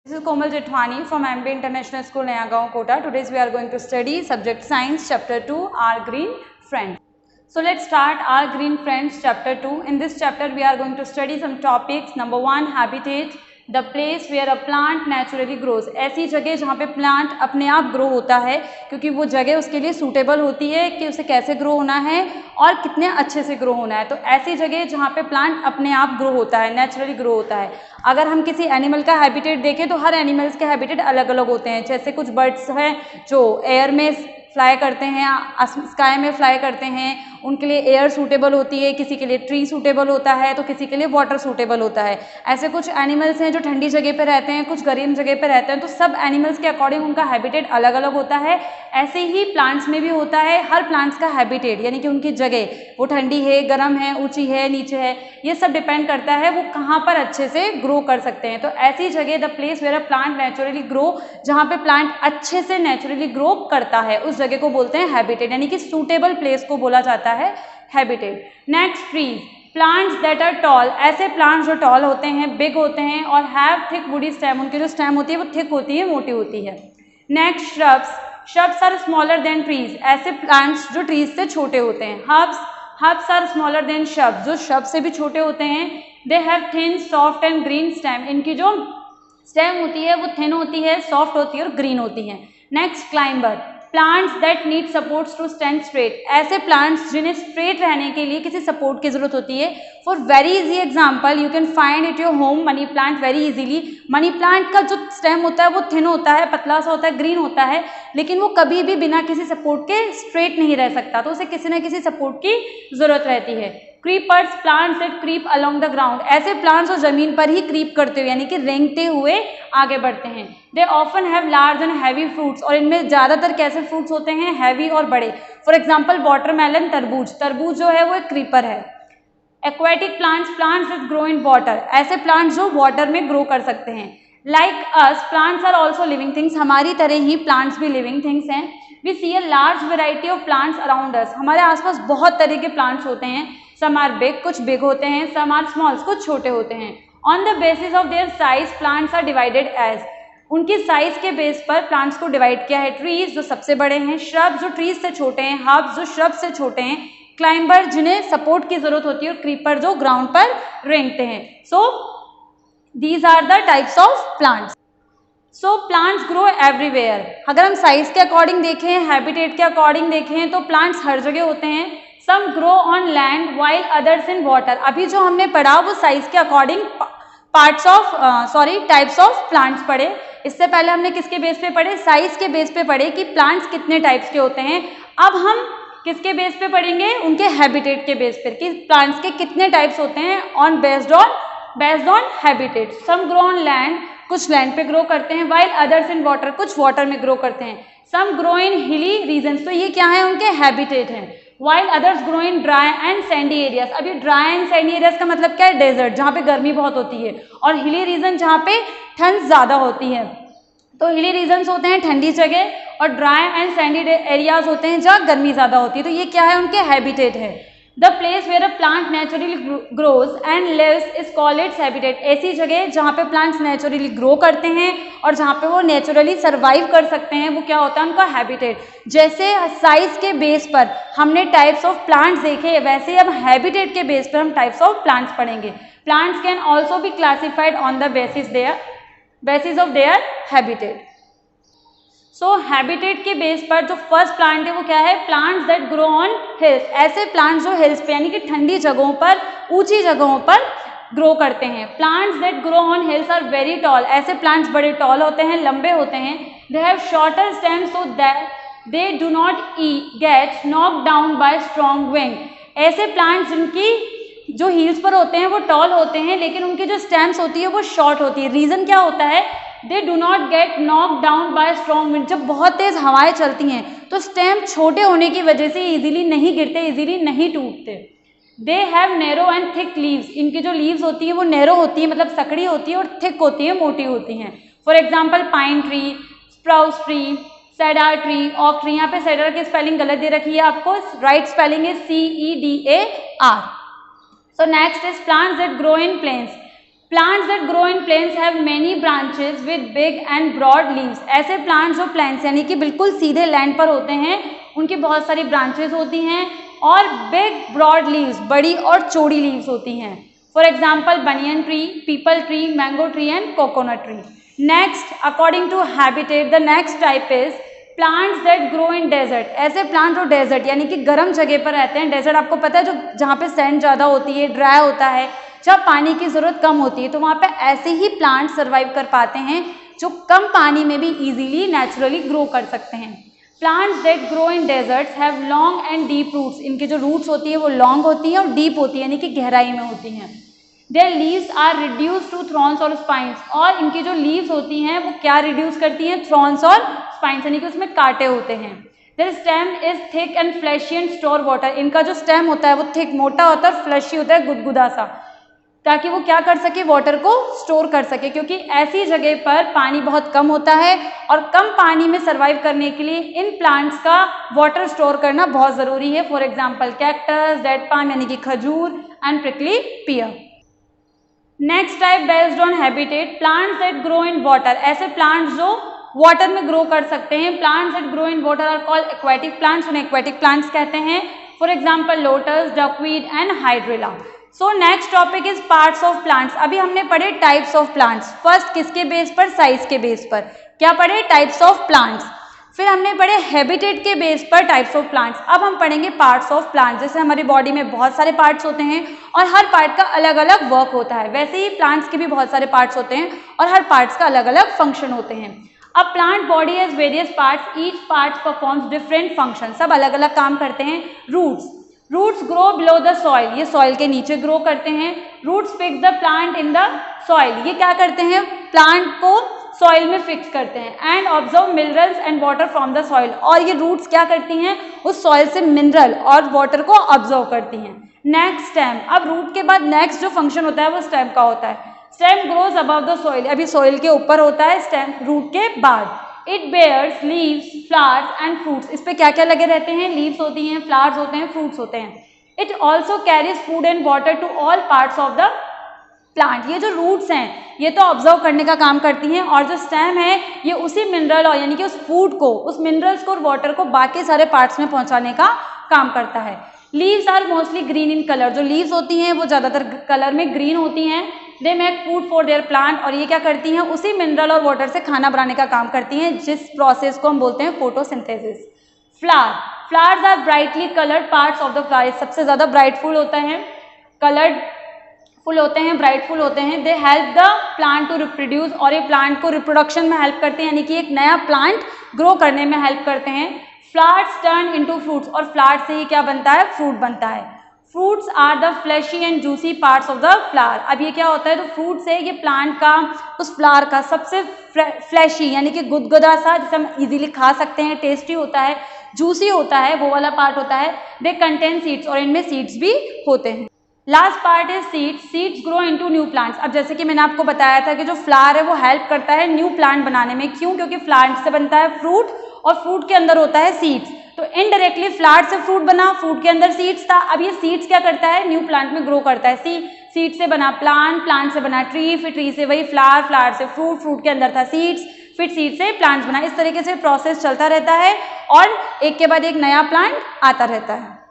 This is Komal Jethwani from MB International School, Nayagaon, Kota. Today we are going to study subject science chapter 2, our green friends. So let's start our green friends chapter 2. In this chapter we are going to study some topics. Number 1, habitat, the place where a plant naturally grows. ऐसी जगह जहाँ पे plant अपने आप grow होता है, क्योंकि वो जगह उसके लिए सूटेबल होती है कि उसे कैसे ग्रो होना है और कितने अच्छे से ग्रो होना है. तो ऐसी जगह जहाँ पे प्लांट अपने आप ग्रो होता है, नेचुरली ग्रो होता है. अगर हम किसी एनिमल का हैबिटेट देखें तो हर एनिमल्स के हैबिटेट अलग अलग होते हैं. जैसे कुछ बर्ड्स हैं जो एयर में फ्लाई करते हैं, स्काई में फ्लाई करते हैं, उनके लिए एयर सूटेबल होती है, किसी के लिए ट्री सूटेबल होता है, तो किसी के लिए वाटर सूटेबल होता है. ऐसे कुछ एनिमल्स हैं जो ठंडी जगह पे रहते हैं, कुछ गर्म जगह पे रहते हैं. तो सब एनिमल्स के अकॉर्डिंग उनका हैबिटेट अलग अलग होता है. ऐसे ही प्लांट्स में भी होता है. हर प्लांट्स का हैबिटेट यानी कि उनकी जगह, वो ठंडी है, गर्म है, ऊंची है, नीचे है, ये सब डिपेंड करता है वो कहाँ पर अच्छे से ग्रो कर सकते हैं. तो ऐसी जगह the place where a plant naturally grow, जहाँ पे प्लांट अच्छे से नेचुरली ग्रो करता है, उस जगह को बोलते हैं हैबिटेट, यानी कि सूटेबल प्लेस को बोला जाता है habitat. Next, trees, plants that are tall, ऐसे प्लांट्स जो टॉल होते हैं, बिग होते हैं और हैव थिक वुडी स्टेम, उनकी जो स्टेम होती है वो थिक होती है, मोटी होती है. Next, shrubs, shrubs are smaller than trees, ऐसे प्लांट्स जो ट्रीज से छोटे होते हैं. Herbs are smaller than shrubs, जो श्रब से भी छोटे होते हैं. They have thin soft and green stem, इनकी जो स्टेम होती है वो थिन होती है, सॉफ्ट होती है और ग्रीन होती है. Next, climber, plants that need supports to stand straight, ऐसे प्लांट्स जिन्हें स्ट्रेट रहने के लिए किसी सपोर्ट की जरूरत होती है. For very easy example you can find it your home money plant very easily. Money plant का जो स्टेम होता है वो थिन होता है, पतला सा होता है, ग्रीन होता है, लेकिन वो कभी भी बिना किसी सपोर्ट के स्ट्रेट नहीं रह सकता, तो उसे किसी न किसी सपोर्ट की जरूरत रहती है. Creepers, plants that creep along the ground, ऐसे प्लांट्स जो जमीन पर ही क्रीप करते हुए यानी कि रेंगते हुए आगे बढ़ते हैं. They often have large and heavy fruits, और इनमें ज़्यादातर कैसे फ्रूट्स होते हैं, हैवी और बड़े. फॉर एग्जाम्पल वाटरमेलन, तरबूज, तरबूज जो है वो एक क्रीपर है. Aquatic plants, plants that grow in water, ऐसे प्लांट्स जो वाटर में ग्रो कर सकते हैं. Like us, plants are also living things, हमारी तरह ही प्लांट्स भी लिविंग थिंग्स हैं. We see a large variety of plants around us, हमारे आसपास बहुत तरह के प्लांट्स होते हैं. सम आर बिग, कुछ बिग होते हैं, सम आर स्मॉल, कुछ छोटे होते हैं. On the basis of their size plants are divided as, उनकी साइज के बेस पर प्लांट्स को डिवाइड किया है. ट्रीज जो सबसे बड़े हैं, श्रब्स जो ट्रीज से छोटे हैं, हर्ब्स जो श्रब से छोटे हैं, क्लाइंबर जिन्हें सपोर्ट की जरूरत होती है और क्रीपर जो ग्राउंड पर रेंगते हैं. So these are the types of plants. So plants grow everywhere. अगर हम साइज के अकॉर्डिंग देखें, हैबिटेट के अकॉर्डिंग देखें तो प्लांट्स हर जगह होते हैं. Some grow on land while others in water, अभी जो हमने पढ़ा वो साइज के अकॉर्डिंग टाइप्स ऑफ प्लांट्स पढ़े. इससे पहले हमने किसके बेस पे पढ़े, साइज के बेस पे पढ़े कि प्लांट्स कितने टाइप्स के होते हैं. अब हम किसके बेस पे पढ़ेंगे, उनके हैबिटेट के बेस पर कि प्लांट्स के कितने टाइप्स होते हैं on based on habitat. Some grow on land, कुछ लैंड पे ग्रो करते हैं, वाइल अदर्स इन वाटर, कुछ वाटर में ग्रो करते हैं. सम ग्रो इन हिली रीजन्स, तो ये क्या है, उनके हैबिटेट हैं. While others grow in dry and Sandy areas, अभी ड्राई एंड सैंडी एरियाज का मतलब क्या है, डेजर्ट जहाँ पे गर्मी बहुत होती है, और हिली रीजन जहाँ पे ठंड ज़्यादा होती है. तो हिली रीजन्स होते हैं ठंडी जगह और ड्राई एंड सैंडी एरियाज होते हैं जहाँ गर्मी ज़्यादा होती है. तो ये क्या है, उनके हैबिटेट है. The place where a plant naturally grows and lives is called its habitat, ऐसी जगह जहाँ पे प्लांट्स नेचुरली ग्रो करते हैं और जहाँ पे वो नेचुरली सर्वाइव कर सकते हैं, वो क्या होता है, उनका हैबिटेट. जैसे साइज के बेस पर हमने टाइप्स ऑफ प्लांट्स देखे, वैसे अब हैबिटेट के बेस पर हम टाइप्स ऑफ प्लांट्स पढ़ेंगे. Plants can also be classified on the basis of their habitat. So habitat के बेस पर जो फर्स्ट प्लांट है वो क्या है, plants that grow on hills, ऐसे प्लांट्स जो हिल्स पे यानी कि ठंडी जगहों पर, ऊंची जगहों पर ग्रो करते हैं. Plants that grow on hills are very tall, ऐसे प्लांट्स बड़े टॉल होते हैं, लंबे होते हैं. They have shorter stems so that they do not get knock down by strong wind, ऐसे प्लांट्स जिनकी जो हील्स पर होते हैं वो टॉल होते हैं, लेकिन उनकी जो स्टेम्स होती है वो शॉर्ट होती है. रीजन क्या होता है, दे do not get knock down by strong wind, जब बहुत तेज हवाएं चलती हैं तो स्टेम छोटे होने की वजह से इजीली नहीं गिरते, इजीली नहीं टूटते. They have narrow and thick leaves, इनकी जो लीव्स होती है वो नैरो होती है, मतलब सकड़ी होती है, और थिक होती है, मोटी होती हैं. For example pine tree, spruce tree, cedar tree, oak tree. यहाँ पे सेडार की स्पेलिंग गलत दे रखी है आपको, राइट स्पेलिंग है CEDAR. So next is plants that grow in plains, plants that grow in plains have many branches with big and broad leaves. ऐसे plants जो प्लेन्स यानी कि बिल्कुल सीधे लैंड पर होते हैं, उनकी बहुत सारी ब्रांचेस होती हैं और बिग ब्रॉड लीव्स, बड़ी और चौड़ी लीव्स होती हैं। For example banyan tree, peepal tree, mango tree and coconut tree. Next, according to habitat, the next type is plants that grow in desert. ऐसे प्लांट जो डेजर्ट यानी कि गर्म जगह पर रहते हैं। डेजर्ट आपको पता है, जो जहाँ पे सैंड ज़्यादा होती है, ड्राई होता है, जब पानी की ज़रूरत कम होती है, तो वहाँ पे ऐसे ही प्लांट सर्वाइव कर पाते हैं जो कम पानी में भी इजीली नेचुरली ग्रो कर सकते हैं। Plants that grow in deserts have long and deep roots. इनकी जो रूट्स होती है वो लॉन्ग होती हैं और डीप होती है, यानी कि गहराई में होती हैं। Their leaves are reduce to thorns और स्पाइंस। और इनकी जो लीव्स होती हैं वो क्या रिड्यूस करती हैं? थ्रॉन्स और स्पाइंस, यानी कि उसमें कांटे होते हैं। There stem is thick and fleshy and store water. इनका जो स्टेम होता है वो थिक, मोटा होता है, फ्लैशी होता है, गुदगुदा सा, ताकि वो क्या कर सके? वाटर को स्टोर कर सके, क्योंकि ऐसी जगह पर पानी बहुत कम होता है और कम पानी में सर्वाइव करने के लिए इन प्लांट्स का वाटर स्टोर करना बहुत ज़रूरी है। For example cactus, date palm यानी कि खजूर and prickly pear. Next type based on habitat, plants that grow in water. ऐसे प्लांट्स जो वाटर में ग्रो कर सकते हैं। Plants that grow in water are called aquatic plants, उन्हें एक्वेटिक प्लांट्स कहते हैं। For example lotus, duckweed and hydrilla. So next topic is parts of plants. अभी हमने पढ़े टाइप्स ऑफ प्लांट्स। फर्स्ट किसके बेस पर? साइज के बेस पर। क्या पढ़े? Types of plants. फिर हमने पढ़े हैबिटेट के बेस पर टाइप्स ऑफ प्लांट्स। अब हम पढ़ेंगे पार्ट्स ऑफ प्लांट्स। जैसे हमारी बॉडी में बहुत सारे पार्ट्स होते हैं और हर पार्ट का अलग अलग वर्क होता है, वैसे ही प्लांट्स के भी बहुत सारे पार्ट्स होते हैं और हर पार्ट्स का अलग अलग फंक्शन होते हैं। अब plant body has various parts, each part performs different function. सब अलग अलग काम करते हैं। Roots grow below the soil, ये सॉइल के नीचे ग्रो करते हैं। Roots fix the plant in the soil, ये क्या करते हैं? प्लांट को सॉइल में फिक्स करते हैं। And observe minerals and water from the soil, और ये रूट्स क्या करती हैं? उस सॉइल से मिनरल और वाटर को ऑब्जर्व करती हैं। Next stem. अब रूट के बाद नेक्स्ट जो फंक्शन होता है वो स्टेम का होता है। Stem grows above the soil, अभी सॉइल के ऊपर होता है स्टेम रूट के बाद। It bears leaves, flowers and fruits. इस पे क्या क्या लगे रहते हैं? लीव्स होती हैं, फ्लावर्स होते हैं, फ्रूट्स होते हैं। It also carries food and water to all parts of the plant. ये जो रूट्स हैं ये तो ऑब्जर्व करने का काम करती हैं, और जो स्टेम है ये उसी मिनरल और यानी कि उस फूड को, उस मिनरल्स को और वाटर को बाकी सारे पार्ट्स में पहुंचाने का काम करता है। Leaves are mostly green in colour, जो लीव्स होती हैं वो ज़्यादातर कलर में ग्रीन होती हैं। They make food for their plant, और ये क्या करती हैं? उसी मिनरल और वाटर से खाना बनाने का काम करती हैं, जिस प्रोसेस को हम बोलते हैं photosynthesis. Flowers are brightly coloured parts of the flower, सबसे ज़्यादा ब्राइटफुल होता है, कलर्ड फुल होते हैं, ब्राइटफुल होते हैं। They help the plant to reproduce, और ये प्लांट को रिप्रोडक्शन में हेल्प करते हैं, यानी कि एक नया प्लांट ग्रो करने में हेल्प करते हैं। फ्लावर्स टर्न इनटू फ्रूट्स, और फ्लावर्स से ही क्या बनता है? फ्रूट बनता है। Fruits are the fleshy and juicy parts of the flower. अब ये क्या होता है? तो फ्रूट से ये प्लांट का, उस फ्लावर का सबसे फ्लैशी यानी कि गुदगुदा सा, जिसे हम इजीली खा सकते हैं, टेस्टी होता है, जूसी होता है, वो वाला पार्ट होता है। दे कंटेन सीड्स, और इनमें सीड्स भी होते हैं। Last part is seeds. Seeds grow into new plants. अब जैसे कि मैंने आपको बताया था कि जो फ्लावर है वो हेल्प करता है न्यू प्लांट बनाने में। क्यों? क्योंकि प्लांट से बनता है फ्रूट और फ्रूट के अंदर होता है सीड्स, तो इनडायरेक्टली फ्लावर से फ्रूट बना, फ्रूट के अंदर सीड्स था। अब ये सीड्स क्या करता है? न्यू प्लांट में ग्रो करता है। सीड से बना प्लांट, प्लांट से बना ट्री, फिर ट्री से वही फ्लावर, फ्लावर से फ्रूट, फ्रूट के अंदर था सीड्स, फिर सीड से प्लांट्स बना। इस तरीके से प्रोसेस चलता रहता है और एक के बाद एक नया प्लांट आता रहता है।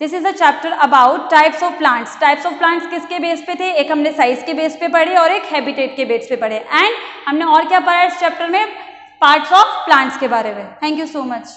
This is a chapter about types of plants. Types of plants किसके बेस पे थे? एक हमने साइज के बेस पे पढ़े और एक हैबिटेट के बेस पे पढ़े। एंड हमने और क्या पढ़ा इस चैप्टर में? पार्ट्स ऑफ प्लांट्स के बारे में। Thank you so much.